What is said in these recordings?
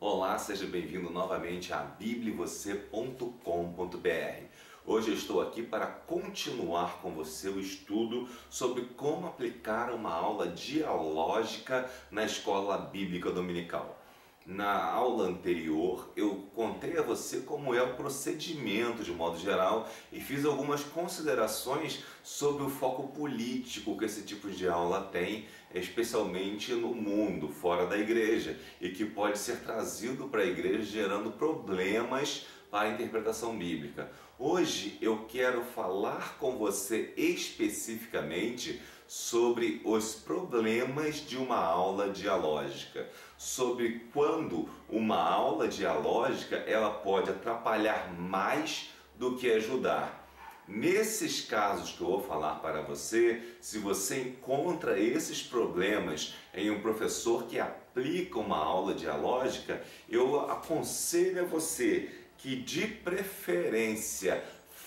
Olá, seja bem-vindo novamente a bibliavocê.com.br. Hoje eu estou aqui para continuar com você o estudo sobre como aplicar uma aula dialógica na escola bíblica dominical. Na aula anterior eu contei a você como é o procedimento de modo geral e fiz algumas considerações sobre o foco político que esse tipo de aula tem, especialmente no mundo, fora da igreja, e que pode ser trazido para a igreja gerando problemas para a interpretação bíblica. Hoje eu quero falar com você especificamente sobre os problemas de uma aula dialógica, sobre quando uma aula dialógica ela pode atrapalhar mais do que ajudar. Nesses casos que eu vou falar para você, se você encontra esses problemas em um professor que aplica uma aula dialógica, eu aconselho a você que de preferência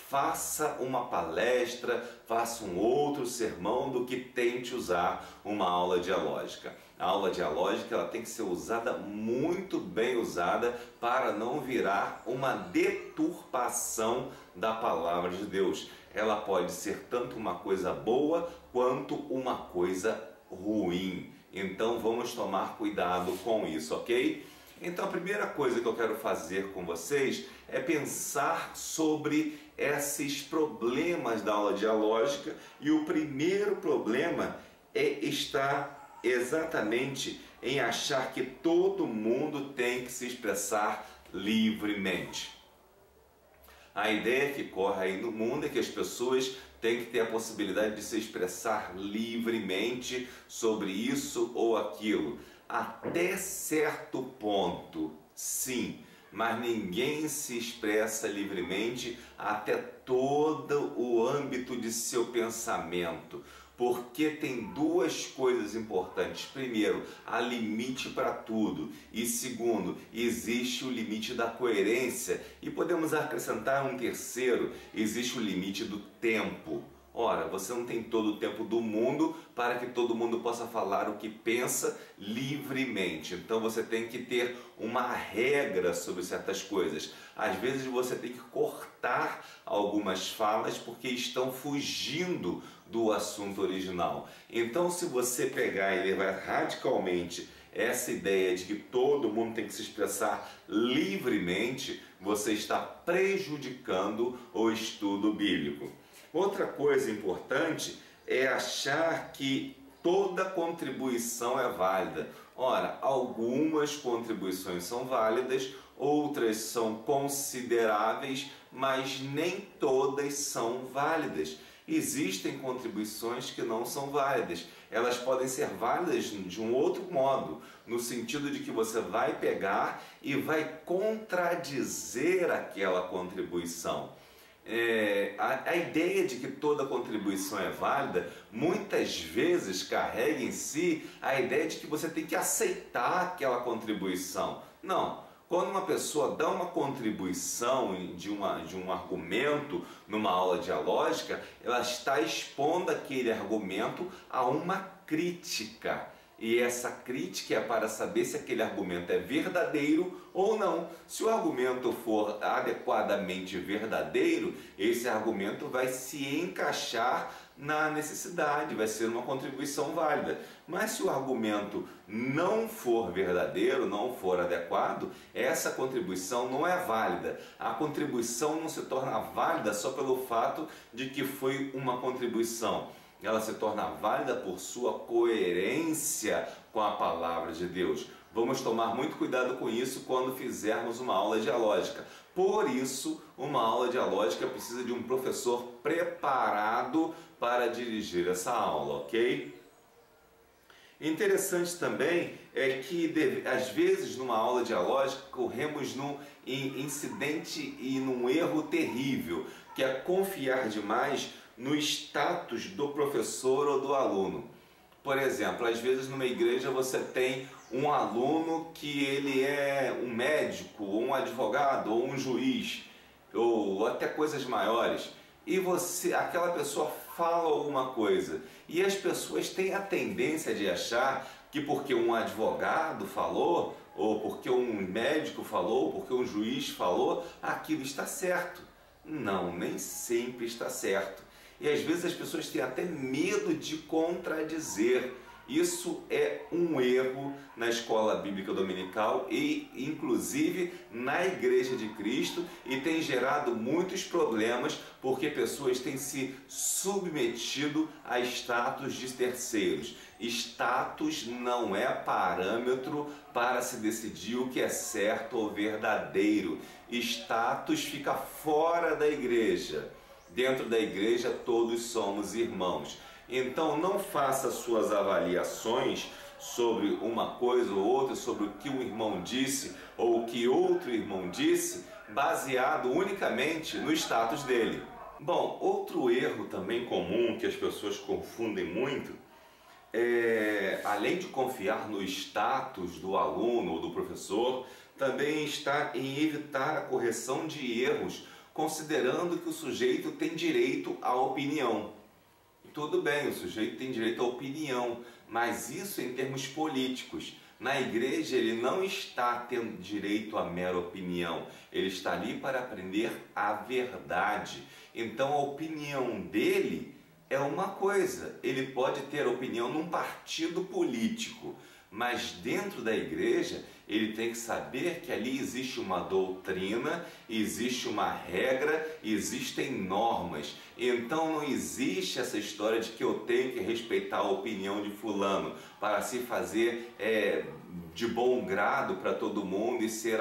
faça uma palestra, faça um outro sermão do que tente usar uma aula dialógica. A aula dialógica ela tem que ser usada, muito bem usada, para não virar uma deturpação da palavra de Deus. Ela pode ser tanto uma coisa boa quanto uma coisa ruim. Então vamos tomar cuidado com isso, ok? Então a primeira coisa que eu quero fazer com vocês é pensar sobre esses problemas da aula dialógica, e o primeiro problema está exatamente em achar que todo mundo tem que se expressar livremente. A ideia que corre aí no mundo é que as pessoas têm que ter a possibilidade de se expressar livremente sobre isso ou aquilo. Até certo ponto, sim, mas ninguém se expressa livremente até todo o âmbito de seu pensamento, porque tem duas coisas importantes. Primeiro, há limite para tudo, e segundo, existe o limite da coerência, e podemos acrescentar um terceiro: existe o limite do tempo. Ora, você não tem todo o tempo do mundo para que todo mundo possa falar o que pensa livremente. Então você tem que ter uma regra sobre certas coisas. Às vezes você tem que cortar algumas falas porque estão fugindo do assunto original. Então, se você pegar e levar radicalmente essa ideia de que todo mundo tem que se expressar livremente, você está prejudicando o estudo bíblico. Outra coisa importante é achar que toda contribuição é válida. Ora, algumas contribuições são válidas, outras são consideráveis, mas nem todas são válidas. Existem contribuições que não são válidas. Elas podem ser válidas de um outro modo, no sentido de que você vai pegar e vai contradizer aquela contribuição. A ideia de que toda contribuição é válida muitas vezes carrega em si a ideia de que você tem que aceitar aquela contribuição. Não. Quando uma pessoa dá uma contribuição de um argumento numa aula dialógica, ela está expondo aquele argumento a uma crítica. E essa crítica é para saber se aquele argumento é verdadeiro ou não. Se o argumento for adequadamente verdadeiro, esse argumento vai se encaixar na necessidade, vai ser uma contribuição válida. Mas se o argumento não for verdadeiro, não for adequado, essa contribuição não é válida. A contribuição não se torna válida só pelo fato de que foi uma contribuição. Ela se torna válida por sua coerência com a palavra de Deus. Vamos tomar muito cuidado com isso quando fizermos uma aula dialógica. Por isso, uma aula dialógica precisa de um professor preparado para dirigir essa aula, ok? Interessante também é que, às vezes, numa aula dialógica, corremos num incidente e num erro terrível, que é confiar demais no status do professor ou do aluno. Por exemplo, às vezes numa igreja você tem um aluno que ele é um médico, ou um advogado, ou um juiz, ou até coisas maiores, e aquela pessoa fala alguma coisa, e as pessoas têm a tendência de achar que porque um advogado falou, ou porque um médico falou, ou porque um juiz falou, aquilo está certo. Não, nem sempre está certo. E às vezes as pessoas têm até medo de contradizer. Isso é um erro na escola bíblica dominical e inclusive na Igreja de Cristo, e tem gerado muitos problemas porque pessoas têm se submetido a status de terceiros. Status não é parâmetro para se decidir o que é certo ou verdadeiro. Status fica fora da igreja. Dentro da igreja todos somos irmãos. Então não faça suas avaliações sobre uma coisa ou outra, sobre o que um irmão disse ou o que outro irmão disse, baseado unicamente no status dele. Bom, outro erro também comum que as pessoas confundem muito além de confiar no status do aluno ou do professor, também está em evitar a correção de erros, considerando que o sujeito tem direito à opinião. Tudo bem, o sujeito tem direito à opinião, mas isso em termos políticos. Na igreja ele não está tendo direito à mera opinião, ele está ali para aprender a verdade. Então a opinião dele é uma coisa, ele pode ter opinião num partido político, mas dentro da igreja ele tem que saber que ali existe uma doutrina, existe uma regra, existem normas. Então não existe essa história de que eu tenho que respeitar a opinião de fulano para se fazer de bom grado para todo mundo e ser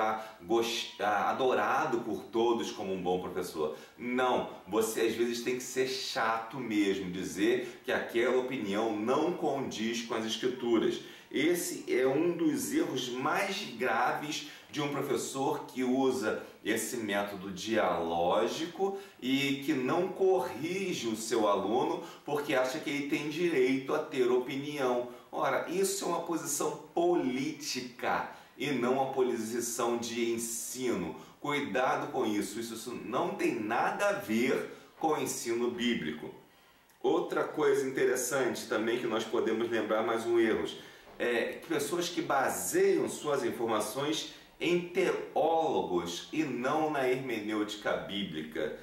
adorado por todos como um bom professor. Não, você às vezes tem que ser chato mesmo, dizer que aquela opinião não condiz com as escrituras. Esse é um dos erros mais graves de um professor que usa esse método dialógico e que não corrige o seu aluno porque acha que ele tem direito a ter opinião. Ora, isso é uma posição política e não uma posição de ensino. Cuidado com isso, isso não tem nada a ver com o ensino bíblico. Outra coisa interessante também que nós podemos lembrar, mais um erro, pessoas que baseiam suas informações em teólogos e não na hermenêutica bíblica.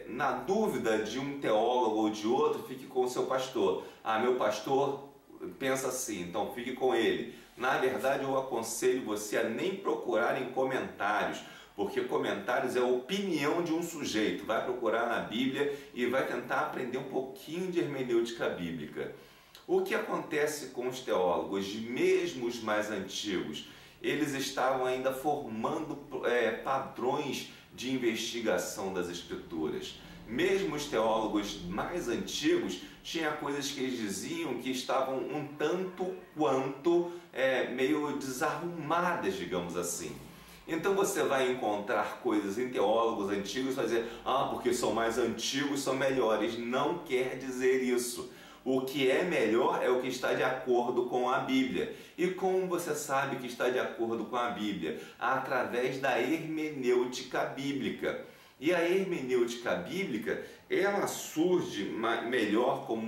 Na dúvida de um teólogo ou de outro, fique com o seu pastor. Meu pastor pensa assim, então fique com ele. Na verdade, eu aconselho você a nem procurar em comentários, porque comentários é a opinião de um sujeito. Vai procurar na Bíblia e vai tentar aprender um pouquinho de hermenêutica bíblica. O que acontece com os teólogos, mesmo os mais antigos? Eles estavam ainda formando padrões de investigação das escrituras. Mesmo os teólogos mais antigos tinham coisas que eles diziam que estavam um tanto quanto meio desarrumadas, digamos assim. Então você vai encontrar coisas em teólogos antigos e vai dizer, porque são mais antigos, são melhores. Não quer dizer isso. O que é melhor é o que está de acordo com a Bíblia. E como você sabe que está de acordo com a Bíblia? Através da hermenêutica bíblica. E a hermenêutica bíblica, ela surge melhor como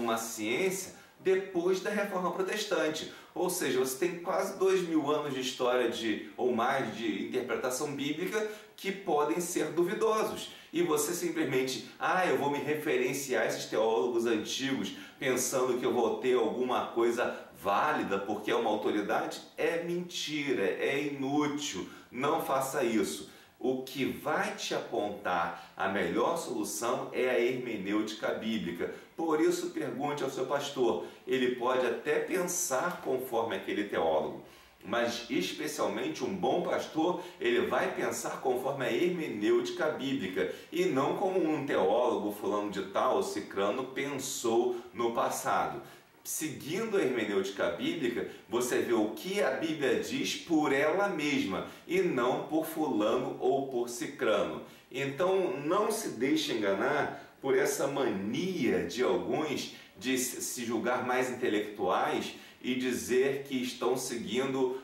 uma ciência depois da Reforma Protestante. Ou seja, você tem quase 2000 anos de história ou mais de interpretação bíblica que podem ser duvidosos. E você simplesmente, eu vou me referenciar a esses teólogos antigos pensando que eu vou ter alguma coisa válida porque é uma autoridade, é mentira, é inútil. Não faça isso. O que vai te apontar a melhor solução é a hermenêutica bíblica. Por isso, pergunte ao seu pastor. Ele pode até pensar conforme aquele teólogo, mas especialmente um bom pastor, ele vai pensar conforme a hermenêutica bíblica e não como um teólogo fulano de tal, cicrano, pensou no passado. Seguindo a hermenêutica bíblica, você vê o que a Bíblia diz por ela mesma e não por fulano ou por cicrano. Então não se deixe enganar por essa mania de alguns de se julgar mais intelectuais e dizer que estão seguindo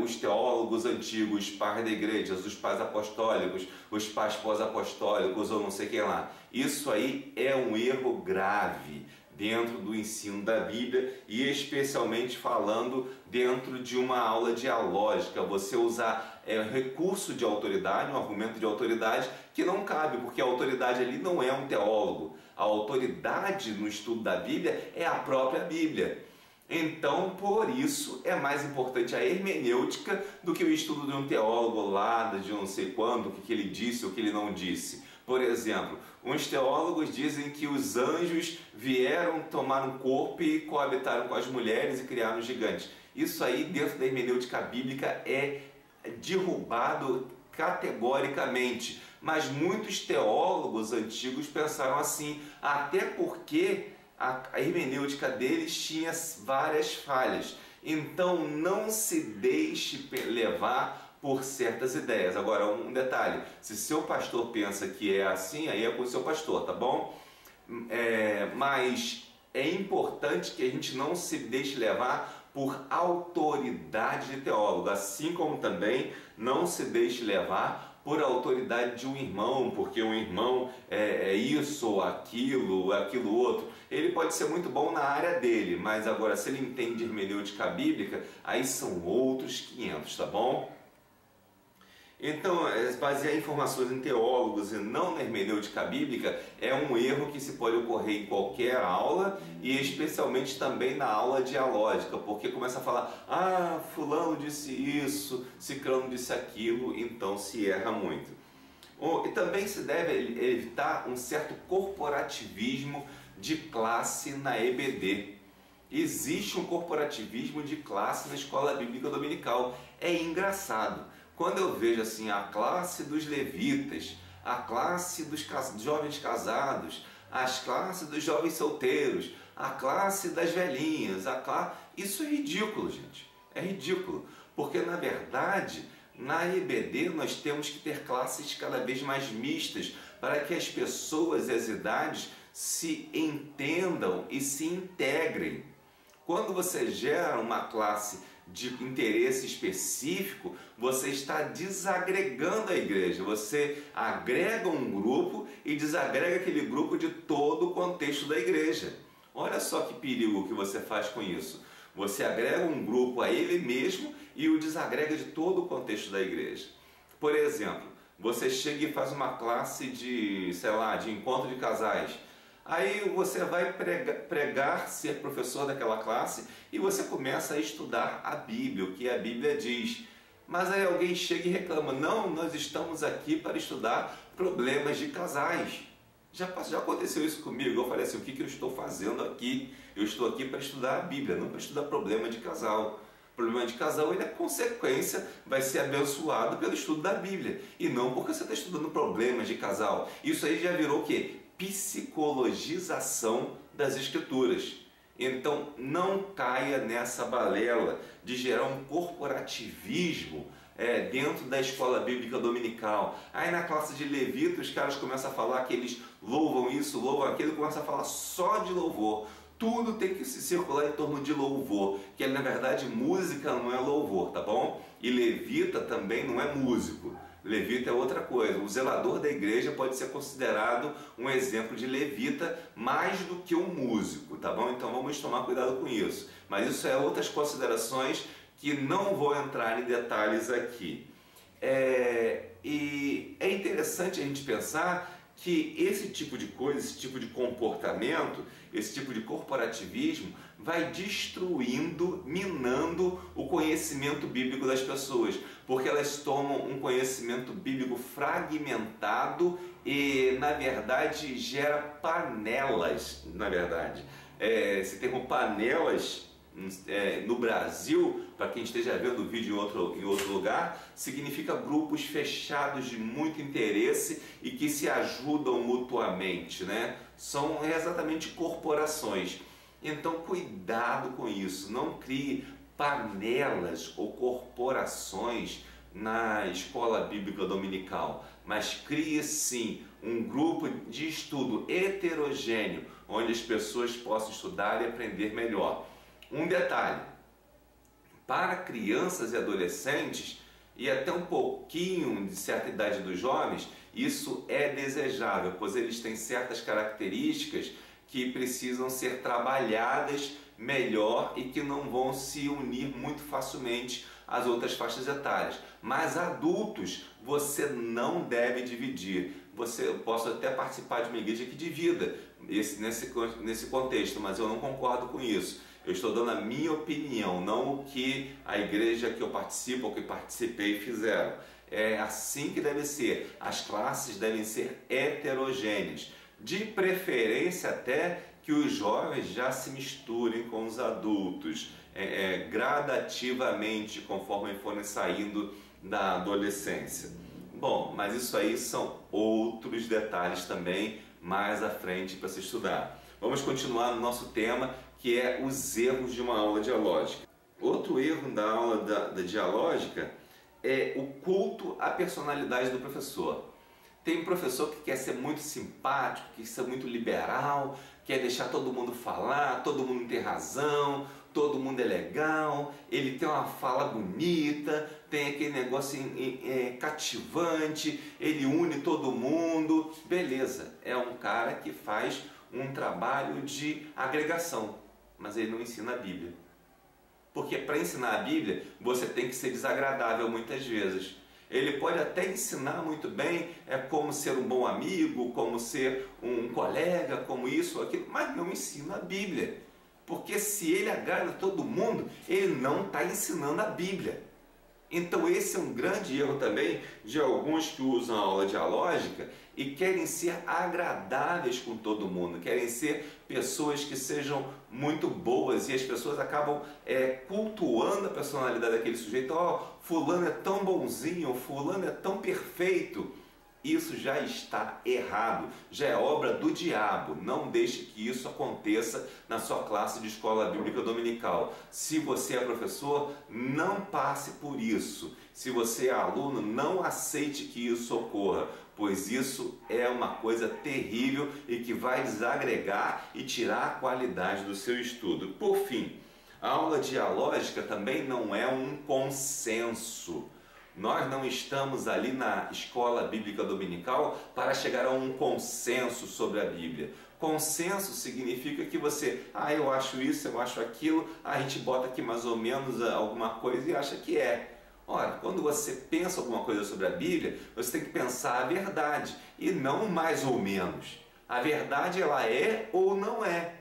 os teólogos antigos, os pais da igreja, os pais apostólicos, os pais pós-apostólicos ou não sei quem lá. Isso aí é um erro grave. dentro do ensino da Bíblia e especialmente falando dentro de uma aula dialógica, você usar recurso de autoridade, um argumento de autoridade que não cabe, porque a autoridade ali não é um teólogo, a autoridade no estudo da Bíblia é a própria Bíblia. Então, por isso, é mais importante a hermenêutica do que o estudo de um teólogo lá, de não sei quando, o que ele disse ou o que ele não disse. Por exemplo, uns teólogos dizem que os anjos vieram tomar um corpo e coabitaram com as mulheres e criaram gigantes. Isso aí, dentro da hermenêutica bíblica, é derrubado categoricamente. Mas muitos teólogos antigos pensaram assim, até porque a hermenêutica deles tinha várias falhas. Então não se deixe levar por certas ideias. Agora, um detalhe, se seu pastor pensa que é assim, aí é com o seu pastor, tá bom? Mas é importante que a gente não se deixe levar por autoridade de teólogo, assim como também não se deixe levar por autoridade de um irmão, porque um irmão é isso ou aquilo outro. Ele pode ser muito bom na área dele, mas agora se ele entende hermenêutica bíblica, aí são outros 500, tá bom? Então, basear informações em teólogos e não na hermenêutica bíblica é um erro que se pode ocorrer em qualquer aula e especialmente também na aula dialógica, porque começa a falar, fulano disse isso, ciclano disse aquilo, então se erra muito. E também se deve evitar um certo corporativismo de classe na EBD. Existe um corporativismo de classe na escola bíblica dominical. É engraçado. Quando eu vejo assim a classe dos levitas, a classe dos jovens casados, as classes dos jovens solteiros, a classe das velhinhas, isso é ridículo, gente. É ridículo, porque na verdade, na EBD nós temos que ter classes cada vez mais mistas para que as pessoas e as idades se entendam e se integrem. Quando você gera uma classe de interesse específico, você está desagregando a igreja. Você agrega um grupo e desagrega aquele grupo de todo o contexto da igreja. Olha só que perigo que você faz com isso. Você agrega um grupo a ele mesmo e o desagrega de todo o contexto da igreja. Por exemplo, você chega e faz uma classe de, de encontro de casais. Aí você vai pregar, ser professor daquela classe e você começa a estudar a Bíblia, o que a Bíblia diz. Mas aí alguém chega e reclama, não, nós estamos aqui para estudar problemas de casais. Já aconteceu isso comigo, eu falei assim, o que eu estou fazendo aqui? Eu estou aqui para estudar a Bíblia, não para estudar problema de casal. O problema de casal, ele é consequência, vai ser abençoado pelo estudo da Bíblia. E não porque você está estudando problemas de casal. Isso aí já virou o quê? Psicologização das escrituras. Então não caia nessa balela de gerar um corporativismo dentro da escola bíblica dominical. Aí na classe de levita os caras começam a falar que eles louvam isso, louvam aquilo, começam a falar só de louvor. Tudo tem que se circular em torno de louvor, que na verdade música não é louvor, tá bom? E levita também não é músico. Levita é outra coisa. O zelador da igreja pode ser considerado um exemplo de levita mais do que um músico, tá bom? Então vamos tomar cuidado com isso. Mas isso é outras considerações que não vou entrar em detalhes aqui. E é interessante a gente pensar que esse tipo de coisa, esse tipo de comportamento, esse tipo de corporativismo vai destruindo, minando o conhecimento bíblico das pessoas, porque elas tomam um conhecimento bíblico fragmentado e, na verdade, gera panelas, na verdade. Esse termo panelas, no Brasil, para quem esteja vendo o vídeo em outro lugar, significa grupos fechados de muito interesse e que se ajudam mutuamente, né? São exatamente corporações. Então cuidado com isso, não crie panelas ou corporações na escola bíblica dominical, mas crie sim um grupo de estudo heterogêneo, onde as pessoas possam estudar e aprender melhor. Um detalhe, para crianças e adolescentes e até um pouquinho de certa idade dos jovens, isso é desejável, pois eles têm certas características que precisam ser trabalhadas melhor e que não vão se unir muito facilmente às outras faixas etárias. Mas adultos, você não deve dividir. Eu posso até participar de uma igreja que divida nesse contexto, mas eu não concordo com isso. Eu estou dando a minha opinião, não o que a igreja que eu participo ou que participei fizeram. É assim que deve ser. As classes devem ser heterogêneas. De preferência até que os jovens já se misturem com os adultos, gradativamente, conforme forem saindo da adolescência. Bom, mas isso aí são outros detalhes também mais à frente para se estudar. Vamos continuar no nosso tema, que é os erros de uma aula dialógica. Outro erro da aula da dialógica é o culto à personalidade do professor. Tem um professor que quer ser muito simpático, quer ser muito liberal, quer deixar todo mundo falar, todo mundo ter razão, todo mundo é legal, ele tem uma fala bonita, tem aquele negócio cativante, ele une todo mundo. Beleza, é um cara que faz um trabalho de agregação, mas ele não ensina a Bíblia. Porque para ensinar a Bíblia, você tem que ser desagradável muitas vezes. Ele pode até ensinar muito bem como ser um bom amigo, como ser um colega, como isso ou aquilo, mas não ensina a Bíblia. Porque se ele agrada todo mundo, ele não está ensinando a Bíblia. Então esse é um grande erro também de alguns que usam a aula dialógica e querem ser agradáveis com todo mundo, querem ser pessoas que sejam muito boas, e as pessoas acabam cultuando a personalidade daquele sujeito. Fulano é tão bonzinho, fulano é tão perfeito. Isso já está errado, já é obra do diabo. Não deixe que isso aconteça na sua classe de escola bíblica dominical. Se você é professor, não passe por isso. Se você é aluno, não aceite que isso ocorra, pois isso é uma coisa terrível e que vai desagregar e tirar a qualidade do seu estudo. Por fim, a aula dialógica também não é um consenso. Nós não estamos ali na escola bíblica dominical para chegar a um consenso sobre a Bíblia. Consenso significa que você, eu acho isso, eu acho aquilo, a gente bota aqui mais ou menos alguma coisa e acha que é. Ora, quando você pensa alguma coisa sobre a Bíblia, você tem que pensar a verdade e não mais ou menos. A verdade, ela é ou não é.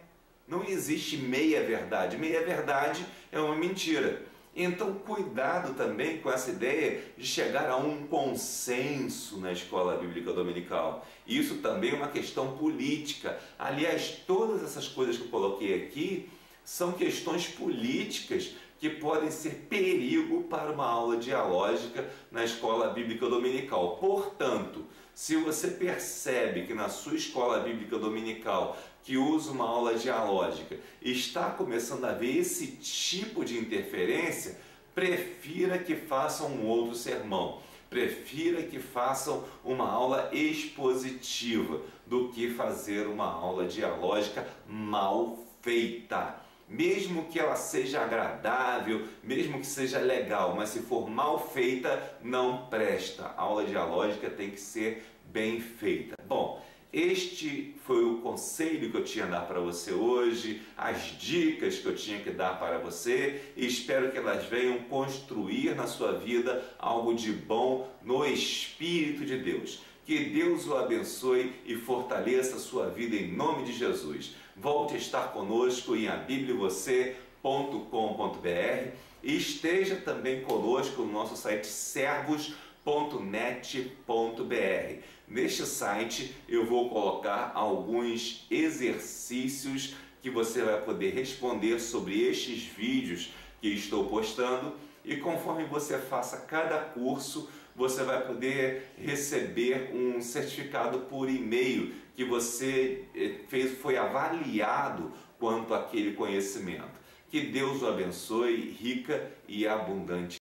Não existe meia verdade. Meia verdade é uma mentira. Então, cuidado também com essa ideia de chegar a um consenso na escola bíblica dominical. Isso também é uma questão política. Aliás, todas essas coisas que eu coloquei aqui são questões políticas que podem ser perigo para uma aula dialógica na escola bíblica dominical. Portanto, se você percebe que na sua escola bíblica dominical que usa uma aula dialógica está começando a haver esse tipo de interferência, prefira que façam um outro sermão. Prefira que façam uma aula expositiva do que fazer uma aula dialógica mal feita. Mesmo que ela seja agradável, mesmo que seja legal, mas se for mal feita, não presta. A aula dialógica tem que ser bem feita. Bom, este foi o conselho que eu tinha a dar para você hoje, as dicas que eu tinha que dar para você, e espero que elas venham construir na sua vida algo de bom no Espírito de Deus. Que Deus o abençoe e fortaleça a sua vida em nome de Jesus. Volte a estar conosco em abibliavocê.com.br e esteja também conosco no nosso site servos.net.br. Neste site eu vou colocar alguns exercícios que você vai poder responder sobre estes vídeos que estou postando, e conforme você faça cada curso, você vai poder receber um certificado por e-mail que você foi avaliado quanto àquele conhecimento. Que Deus o abençoe rica e abundante.